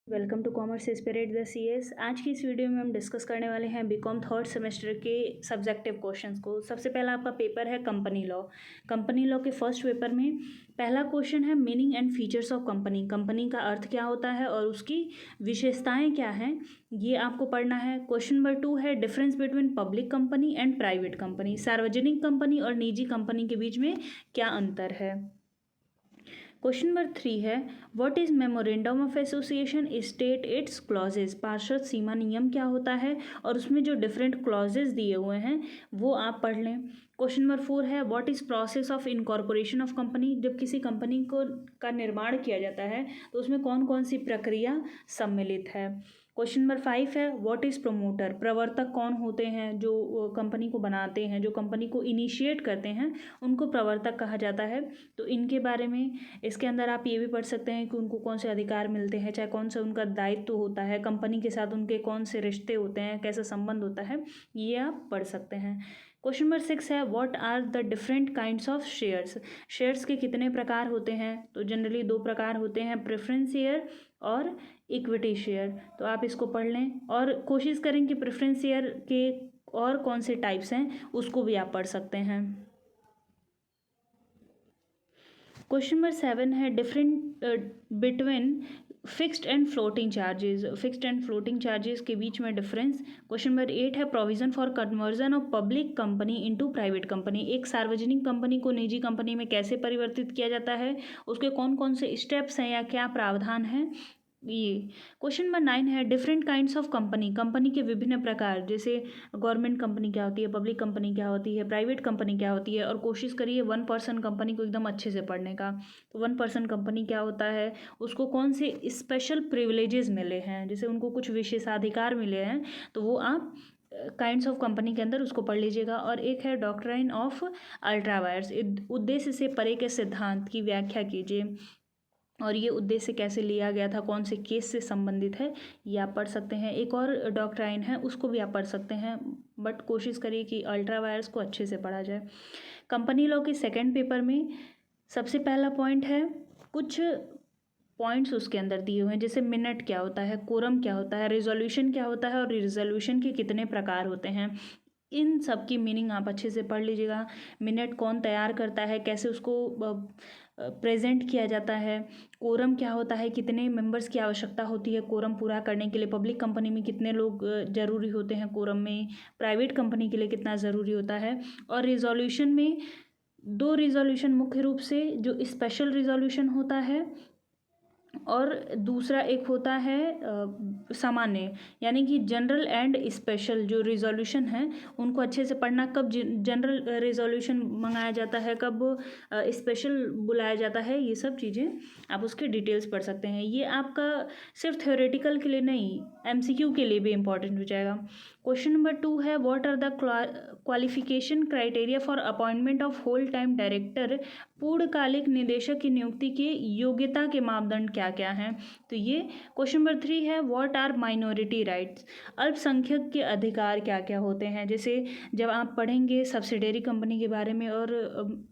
Welcome to commerce spirit the CS. आज की इस वीडियो में हम डिस्कस करने वाले हैं बीकॉम थर्ड सेमेस्टर के सब्जेक्टिव क्वेश्चंस को। सबसे पहला आपका पेपर है कंपनी लॉ। कंपनी लॉ के फर्स्ट पेपर में पहला क्वेश्चन है meaning and features of company. Company का अर्थ क्या होता है और उसकी विशेषताएं क्या हैं, ये आपको पढ़ना है। क्वेश्चन नंबर 2 है difference between public company and private company. सार्वजनिक कंपनी और निजी कंपनी के बीच में क्या अंतर है। क्वेश्चन नंबर 3 है what is memorandum of association, state it's clauses. पार्षद सीमा नियम क्या होता है और उसमें जो डिफरेंट क्लॉजेज दिए हुए हैं वो आप पढ़ लें। क्वेश्चन नंबर 4 है what is process of incorporation of company. जब किसी कंपनी को का निर्माण किया जाता है तो उसमें कौन कौन सी प्रक्रिया सम्मिलित है। क्वेश्चन नंबर 5 है व्हाट इज़ प्रमोटर। प्रवर्तक कौन होते हैं, जो कंपनी को बनाते हैं, जो कंपनी को इनिशिएट करते हैं, उनको प्रवर्तक कहा जाता है। तो इनके बारे में इसके अंदर आप ये भी पढ़ सकते हैं कि उनको कौन से अधिकार मिलते हैं, चाहे कौन सा उनका दायित्व होता है, कंपनी के साथ उनके कौन से रिश्ते होते हैं, कैसा संबंध होता है, ये आप पढ़ सकते हैं। क्वेश्चन नंबर 6 है what are the different kinds of shares. Shares के कितने प्रकार होते हैं, तो जनरली 2 प्रकार होते हैं, प्रेफरेंस शेयर और इक्विटी शेयर। तो आप इसको पढ़ लें और कोशिश करें कि प्रेफरेंस शेयर के और कौन से टाइप्स हैं उसको भी आप पढ़ सकते हैं। क्वेश्चन नंबर 7 है different between fixed and floating charges. Fixed and floating charges के बीच में डिफरेंस। क्वेश्चन नंबर 8 है provision for conversion of public company into private company. एक सार्वजनिक कंपनी को निजी कंपनी में कैसे परिवर्तित किया जाता है, उसके कौन कौन से स्टेप्स हैं या क्या प्रावधान है, ये। क्वेश्चन नंबर 9 है different kinds of company. Company के विभिन्न प्रकार, जैसे गवर्नमेंट कंपनी क्या होती है, पब्लिक कंपनी क्या होती है, प्राइवेट कंपनी क्या होती है। और कोशिश करिए 1% कंपनी को एकदम अच्छे से पढ़ने का। तो 1% कंपनी क्या होता है, उसको कौन से स्पेशल प्रिविलेजेस मिले हैं, जैसे उनको कुछ विशेषाधिकार मिले हैं, तो वो आप काइंड्स ऑफ कंपनी के अंदर उसको पढ़ लीजिएगा। और एक है डॉक्ट्राइन ऑफ अल्ट्रा वायर्स। उद्देश्य से परे के सिद्धांत की व्याख्या कीजिए और ये उद्देश्य कैसे लिया गया था, कौन से केस से संबंधित है, ये आप पढ़ सकते हैं। एक और डॉक्ट्राइन है, उसको भी आप पढ़ सकते हैं, बट कोशिश करिए कि अल्ट्रा वायर्स को अच्छे से पढ़ा जाए। कंपनी लॉ के सेकंड पेपर में सबसे पहला पॉइंट है, कुछ पॉइंट्स उसके अंदर दिए हुए हैं, जैसे मिनट क्या होता है, कोरम क्या होता है, रिजोल्यूशन क्या होता है और रिजोल्यूशन के कितने प्रकार होते हैं। इन सब की मीनिंग आप अच्छे से पढ़ लीजिएगा। मिनट कौन तैयार करता है, कैसे उसको प्रेजेंट किया जाता है, कोरम क्या होता है, कितने मेंबर्स की आवश्यकता होती है कोरम पूरा करने के लिए, पब्लिक कंपनी में कितने लोग ज़रूरी होते हैं कोरम में, प्राइवेट कंपनी के लिए कितना ज़रूरी होता है। और रिजोल्यूशन में 2 रिजोल्यूशन मुख्य रूप से, जो स्पेशल रिजोल्यूशन होता है और दूसरा एक होता है सामान्य, यानी कि जनरल एंड स्पेशल जो रिजोल्यूशन है उनको अच्छे से पढ़ना। कब जनरल रिजोल्यूशन मंगाया जाता है, कब स्पेशल बुलाया जाता है, ये सब चीज़ें आप उसके डिटेल्स पढ़ सकते हैं। ये आपका सिर्फ थ्योरेटिकल के लिए नहीं, एमसीक्यू के लिए भी इम्पॉर्टेंट हो जाएगा। क्वेश्चन नंबर 2 है what are the qualification criteria for appointment of whole time director. पूर्णकालिक निदेशक की नियुक्ति के योग्यता के मापदंड क्या क्या हैं, तो ये। क्वेश्चन नंबर 3 है व्हाट आर माइनॉरिटी राइट्स। अल्पसंख्यक के अधिकार क्या क्या होते हैं। जैसे जब आप पढ़ेंगे सब्सिडरी कंपनी के बारे में और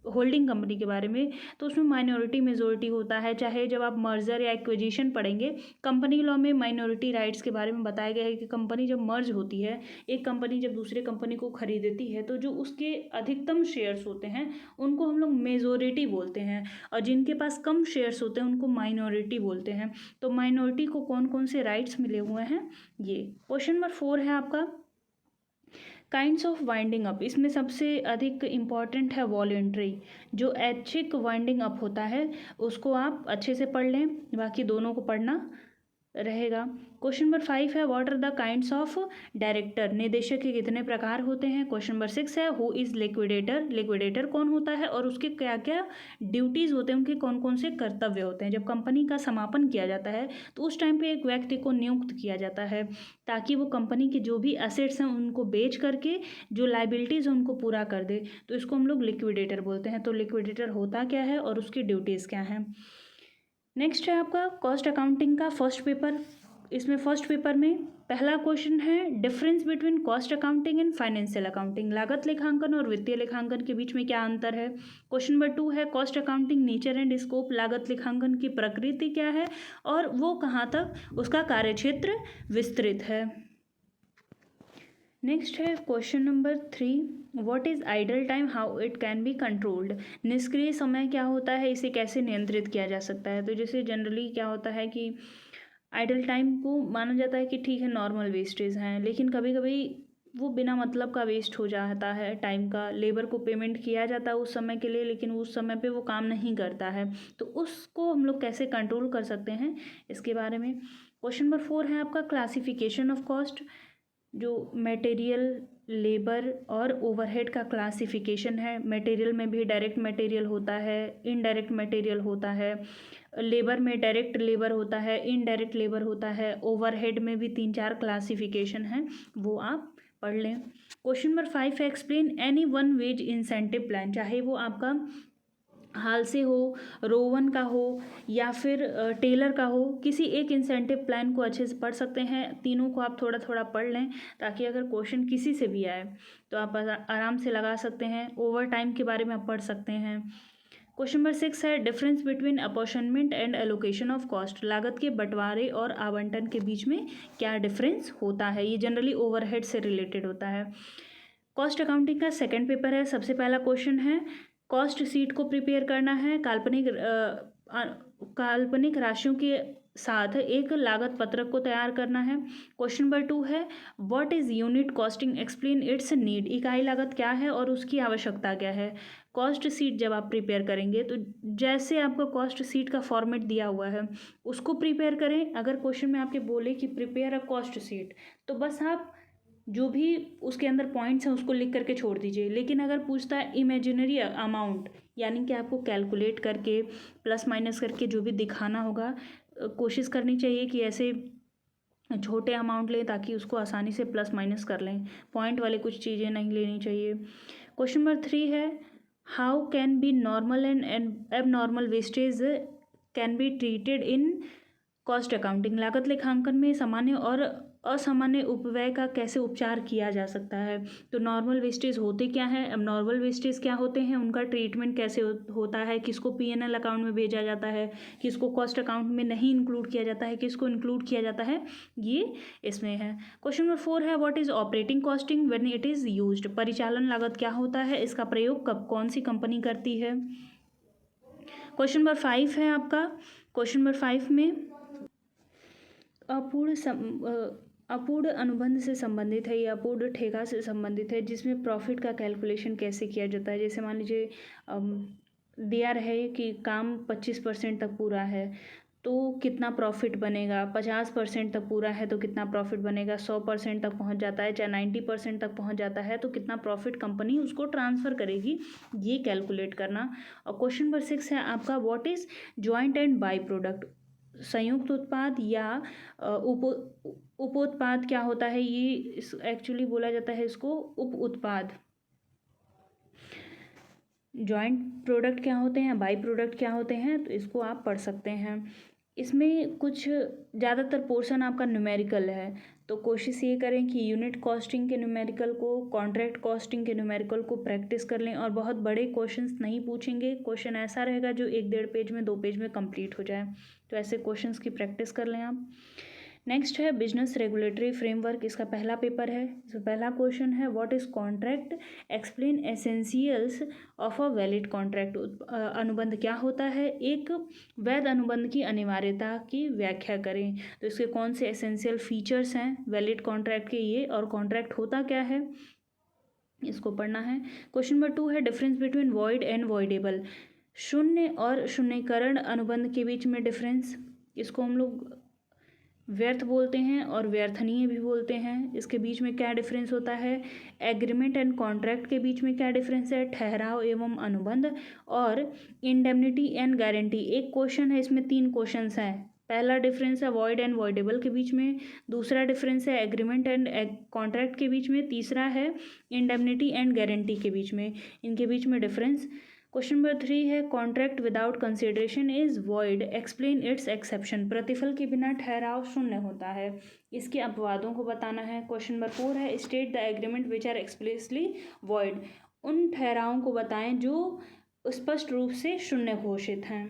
होल्डिंग कंपनी के बारे में, तो उसमें माइनॉरिटी मेजोरिटी होता है। चाहे जब आप मर्जर या एक्विजिशन पढ़ेंगे, कंपनी लॉ में माइनॉरिटी राइट्स के बारे में बताया गया है कि कंपनी जब मर्ज होती है, एक कंपनी जब दूसरे कंपनी को खरीदती है, तो जो उसके अधिकतम शेयर्स होते हैं उनको हम लोग मेजोरिटी बोलते हैं, और जिनके पास कम शेयर्स होते हैं उनको माइनॉरिटी बोलते हैं। तो माइनॉरिटी को कौन कौन से राइट्स मिले हुए हैं, ये। क्वेश्चन नंबर 4 है आपका काइंड्स ऑफ वाइंडिंग अप। इसमें सबसे अधिक इम्पॉर्टेंट है वॉलेंट्री। जो ऐच्छिक वाइंडिंग अप होता है उसको आप अच्छे से पढ़ लें, बाकी दोनों को पढ़ना रहेगा। क्वेश्चन नंबर 5 है what are the kinds of director. निदेशक के कितने प्रकार होते हैं। क्वेश्चन नंबर 6 है हु इज़ लिक्विडेटर। लिक्विडेटर कौन होता है और उसके क्या क्या ड्यूटीज़ होते हैं, उनके कौन कौन से कर्तव्य होते हैं। जब कंपनी का समापन किया जाता है तो उस टाइम पे एक व्यक्ति को नियुक्त किया जाता है ताकि वो कंपनी के जो भी एसेट्स हैं उनको बेच करके जो लाइबिलिटीज़ हैं उनको पूरा कर दे, तो इसको हम लोग लिक्विडेटर बोलते हैं। तो लिक्विडेटर होता क्या है और उसकी ड्यूटीज़ क्या हैं। नेक्स्ट है आपका कॉस्ट अकाउंटिंग का फर्स्ट पेपर। इसमें फर्स्ट पेपर में पहला क्वेश्चन है difference between cost accounting and financial accounting, लागत लेखांकन और वित्तीय लेखांकन के बीच में क्या अंतर है। क्वेश्चन नंबर 2 है cost accounting nature and scope, लागत लेखांकन की प्रकृति क्या है और वो कहाँ तक उसका कार्यक्षेत्र विस्तृत है। नेक्स्ट है question number 3, what is idle time, how it can be controlled, निष्क्रिय समय क्या होता है, इसे कैसे नियंत्रित किया जा सकता है। तो जैसे जनरली क्या होता है कि आइडल टाइम को माना जाता है कि ठीक है नॉर्मल वेस्टेज हैं, लेकिन कभी कभी वो बिना मतलब का वेस्ट हो जाता है टाइम का। लेबर को पेमेंट किया जाता है उस समय के लिए, लेकिन उस समय पे वो काम नहीं करता है, तो उसको हम लोग कैसे कंट्रोल कर सकते हैं इसके बारे में। क्वेश्चन नंबर 4 है आपका क्लासिफिकेशन ऑफ कॉस्ट, जो मटेरियल, लेबर और ओवरहेड का क्लासिफिकेशन है। मटेरियल में भी डायरेक्ट मटेरियल होता है, इनडायरेक्ट मटेरियल होता है, लेबर में डायरेक्ट लेबर होता है, इनडायरेक्ट लेबर होता है, ओवरहेड में भी 3-4 क्लासिफिकेशन हैं, वो आप पढ़ लें। क्वेश्चन नंबर 5 है explain any one wage incentive plan, चाहे वो आपका हाल से हो, रोवन का हो या फिर टेलर का हो, किसी एक इंसेंटिव प्लान को अच्छे से पढ़ सकते हैं। तीनों को आप थोड़ा थोड़ा पढ़ लें ताकि अगर क्वेश्चन किसी से भी आए तो आप आराम से लगा सकते हैं। ओवर टाइम के बारे में आप पढ़ सकते हैं। क्वेश्चन नंबर 6 है difference between apportionment and allocation of cost, लागत के बंटवारे और आवंटन के बीच में क्या डिफरेंस होता है। ये जनरली ओवरहेड से रिलेटेड होता है। कॉस्ट अकाउंटिंग का सेकंड पेपर है। सबसे पहला क्वेश्चन है कॉस्ट शीट को प्रिपेयर करना है, काल्पनिक राशियों के साथ एक लागत पत्रक को तैयार करना है। क्वेश्चन नंबर 2 है what is unit costing, explain it's need, इकाई लागत क्या है और उसकी आवश्यकता क्या है। कॉस्ट शीट जब आप प्रिपेयर करेंगे तो जैसे आपको कॉस्ट शीट का फॉर्मेट दिया हुआ है उसको प्रिपेयर करें। अगर क्वेश्चन में आपके बोले कि प्रिपेयर अ कॉस्ट शीट, तो बस आप जो भी उसके अंदर पॉइंट्स हैं उसको लिख करके छोड़ दीजिए। लेकिन अगर पूछता है इमेजिनरी अमाउंट, यानी कि आपको कैलकुलेट करके प्लस माइनस करके जो भी दिखाना होगा, कोशिश करनी चाहिए कि ऐसे छोटे अमाउंट लें ताकि उसको आसानी से प्लस माइनस कर लें। पॉइंट वाले कुछ चीज़ें नहीं लेनी चाहिए। क्वेश्चन नंबर 3 है how can be normal and abnormal wastage can be treated in cost accounting, लागत लेखांकन में सामान्य और असामान्य उपव्यय का कैसे उपचार किया जा सकता है। तो नॉर्मल वेस्टेज होते क्या हैं, अब नॉर्मल वेस्टेज क्या होते हैं, उनका ट्रीटमेंट कैसे होता है, किसको पीएनएल अकाउंट में भेजा जाता है, किसको कॉस्ट अकाउंट में नहीं इंक्लूड किया जाता है, किसको इंक्लूड किया जाता है, ये इसमें है। क्वेश्चन नंबर 4 है what is operating costing when it is used, परिचालन लागत क्या होता है, इसका प्रयोग कब कौन सी कंपनी करती है। क्वेश्चन नंबर 5 है आपका, क्वेश्चन नंबर 5 में अपूर्ण अनुबंध से संबंधित है या अपूर्ण ठेका से संबंधित है, जिसमें प्रॉफिट का कैलकुलेशन कैसे किया जाता है। जैसे मान लीजिए दिया रहे कि काम 25% तक पूरा है तो कितना प्रॉफिट बनेगा, 50% तक पूरा है तो कितना प्रॉफिट बनेगा, 100% तक पहुंच जाता है, चाहे 90% तक पहुंच जाता है तो कितना प्रॉफिट कंपनी उसको ट्रांसफ़र करेगी, ये कैलकुलेट करना। और क्वेश्चन नंबर 6 है आपका what is joint and by product, संयुक्त उत्पाद या उपोत्पाद क्या होता है, ये एक्चुअली बोला जाता है इसको उप उत्पाद। जॉइंट प्रोडक्ट क्या होते हैं, बाई प्रोडक्ट क्या होते हैं, तो इसको आप पढ़ सकते हैं। इसमें कुछ ज़्यादातर पोर्शन आपका न्यूमेरिकल है, तो कोशिश ये करें कि यूनिट कॉस्टिंग के न्यूमेरिकल को, कॉन्ट्रैक्ट कॉस्टिंग के न्यूमेरिकल को प्रैक्टिस कर लें। और बहुत बड़े क्वेश्चंस नहीं पूछेंगे, क्वेश्चन ऐसा रहेगा जो 1-1.5 पेज में 2 पेज में कंप्लीट हो जाए, तो ऐसे क्वेश्चंस की प्रैक्टिस कर लें आप। नेक्स्ट है बिजनेस रेगुलेटरी फ्रेमवर्क, इसका पहला पेपर है। इसका पहला क्वेश्चन है what is contract, explain essentials of a valid contract, अनुबंध क्या होता है, एक वैध अनुबंध की अनिवार्यता की व्याख्या करें। तो इसके कौन से एसेंशियल फीचर्स हैं वैलिड कॉन्ट्रैक्ट के, ये और कॉन्ट्रैक्ट होता क्या है, इसको पढ़ना है। क्वेश्चन नंबर 2 है difference between void and voidable, शून्य और शून्यकरण अनुबंध के बीच में डिफरेंस, इसको हम लोग व्यर्थ बोलते हैं और व्यर्थनीय भी बोलते हैं। इसके बीच में क्या डिफरेंस होता है, एग्रीमेंट एंड कॉन्ट्रैक्ट के बीच में क्या डिफरेंस है, ठहराव एवं अनुबंध, और इंडेमनिटी एंड गारंटी। एक क्वेश्चन है, इसमें 3 क्वेश्चंस हैं। पहला डिफरेंस है वॉइड एंड वॉइडेबल के बीच में, दूसरा डिफरेंस है एग्रीमेंट एंड कॉन्ट्रैक्ट के बीच में, तीसरा है इंडेमनिटी एंड गारंटी के बीच में। इनके बीच में डिफरेंस क्वेश्चन नंबर 3 है contract without consideration is void, explain it's exception. प्रतिफल के बिना ठहराव शून्य होता है, इसके अपवादों को बताना है। क्वेश्चन नंबर 4 है state the agreement which are expressly void, उन ठहरावों को बताएं जो स्पष्ट रूप से शून्य घोषित हैं।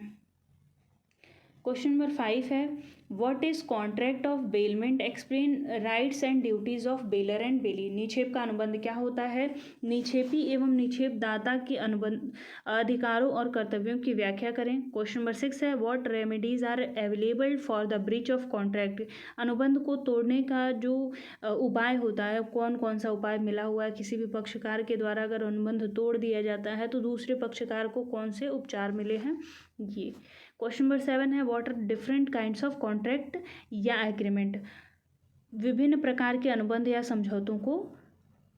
क्वेश्चन नंबर 5 है what is contract of bailment, explain rights and duties of bailor and bailee. निक्षेप का अनुबंध क्या होता है, निक्षेपी एवं निक्षेपदाता के अनुबंध अधिकारों और कर्तव्यों की व्याख्या करें। क्वेश्चन नंबर 6 है what remedies are available for the breach of contract, अनुबंध को तोड़ने का जो उपाय होता है, कौन कौन सा उपाय मिला हुआ है किसी भी पक्षकार के द्वारा अगर अनुबंध तोड़ दिया जाता है तो दूसरे पक्षकार को कौन से उपचार मिले हैं ये। क्वेश्चन नंबर 7 है what are different kinds of contract या एग्रीमेंट, विभिन्न प्रकार के अनुबंध या समझौतों को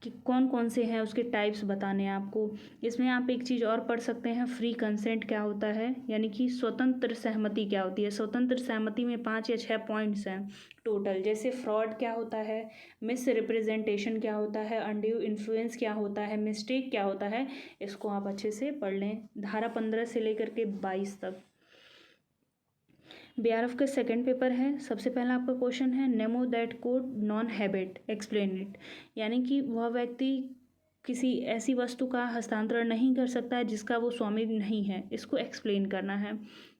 कि कौन कौन से हैं उसके टाइप्स बताने हैं आपको। इसमें आप एक चीज़ और पढ़ सकते हैं फ्री कंसेंट क्या होता है, यानी कि स्वतंत्र सहमति क्या होती है। स्वतंत्र सहमति में 5 या 6 पॉइंट्स हैं टोटल, जैसे फ्रॉड क्या होता है, मिस रिप्रेजेंटेशन क्या होता है, अनड्यू इन्फ्लुएंस क्या होता है, मिस्टेक क्या होता है, इसको आप अच्छे से पढ़ लें। धारा 15 से लेकर के 22 तक। बीआरएफ का सेकंड पेपर है। सबसे पहला आपका क्वेश्चन है Nemo that code non habit, explain it, यानी कि वह व्यक्ति किसी ऐसी वस्तु का हस्तांतरण नहीं कर सकता है जिसका वो स्वामी नहीं है, इसको एक्सप्लेन करना है।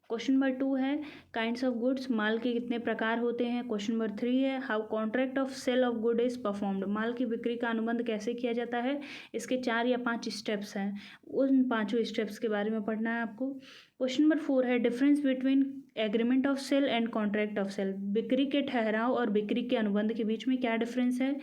क्वेश्चन नंबर 2 है काइंड्स ऑफ गुड्स, माल के कितने प्रकार होते हैं। क्वेश्चन नंबर 3 है how contract of sale of good is performed, माल की बिक्री का अनुबंध कैसे किया जाता है। इसके 4 या 5 स्टेप्स हैं, उन 5 स्टेप्स के बारे में पढ़ना है आपको। क्वेश्चन नंबर 4 है difference between agreement of sale and contract of sale, बिक्री के ठहराव और बिक्री के अनुबंध के बीच में क्या डिफरेंस है।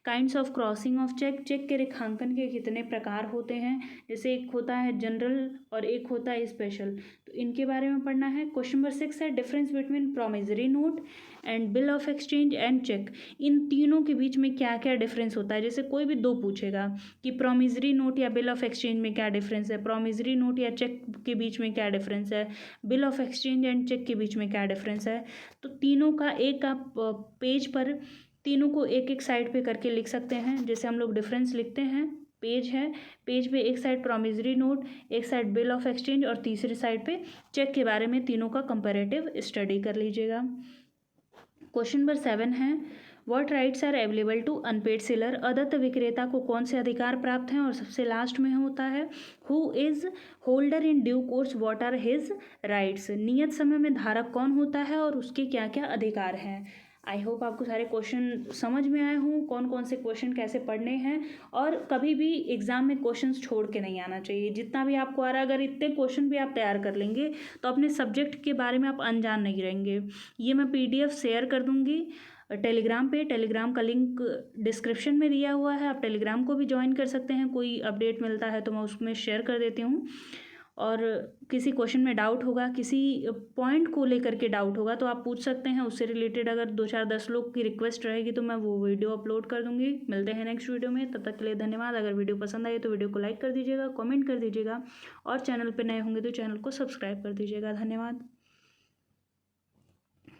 Kinds of crossing of cheque, cheque के रेखांकन के कितने प्रकार होते हैं, जैसे एक होता है जनरल और एक होता है स्पेशल, तो इनके बारे में पढ़ना है। क्वेश्चन नंबर 6 है difference between promissory note and bill of exchange and cheque, इन तीनों के बीच में क्या क्या डिफरेंस होता है। जैसे कोई भी 2 पूछेगा कि प्रोमिसरी नोट या बिल ऑफ एक्सचेंज में क्या डिफरेंस है, प्रोमिसरी नोट या चेक के बीच में क्या डिफरेंस है, bill of exchange and cheque के बीच में क्या डिफरेंस है, तो तीनों का एक आप पेज पर तीनों को एक एक साइड पे करके लिख सकते हैं। जैसे हम लोग डिफरेंस लिखते हैं, पेज है, पेज पे एक साइड प्रोमिसरी नोट, एक साइड बिल ऑफ एक्सचेंज और तीसरी साइड पे चेक के बारे में तीनों का कंपैरेटिव स्टडी कर लीजिएगा। क्वेश्चन नंबर 7 है what rights are available to unpaid seller, अदत्त विक्रेता को कौन से अधिकार प्राप्त हैं। और सबसे लास्ट में होता है who is holder in due course what are his rights, नियत समय में धारक कौन होता है और उसके क्या क्या अधिकार हैं। आई होप आपको सारे क्वेश्चन समझ में आए हों, कौन कौन से क्वेश्चन कैसे पढ़ने हैं, और कभी भी एग्जाम में क्वेश्चंस छोड़ के नहीं आना चाहिए। जितना भी आपको आ रहा है अगर इतने क्वेश्चन भी आप तैयार कर लेंगे तो अपने सब्जेक्ट के बारे में आप अनजान नहीं रहेंगे। ये मैं PDF शेयर कर दूँगी टेलीग्राम पे, टेलीग्राम का लिंक डिस्क्रिप्शन में दिया हुआ है, आप टेलीग्राम को भी ज्वाइन कर सकते हैं। कोई अपडेट मिलता है तो मैं उसमें शेयर कर देती हूँ। और किसी क्वेश्चन में डाउट होगा, किसी पॉइंट को लेकर के डाउट होगा तो आप पूछ सकते हैं, उससे रिलेटेड अगर 2-4-10 लोग की रिक्वेस्ट रहेगी तो मैं वो वीडियो अपलोड कर दूंगी। मिलते हैं नेक्स्ट वीडियो में, तब तक के लिए धन्यवाद। अगर वीडियो पसंद आई तो वीडियो को लाइक कर दीजिएगा, कमेंट कर दीजिएगा और चैनल पर नए होंगे तो चैनल को सब्सक्राइब कर दीजिएगा। धन्यवाद।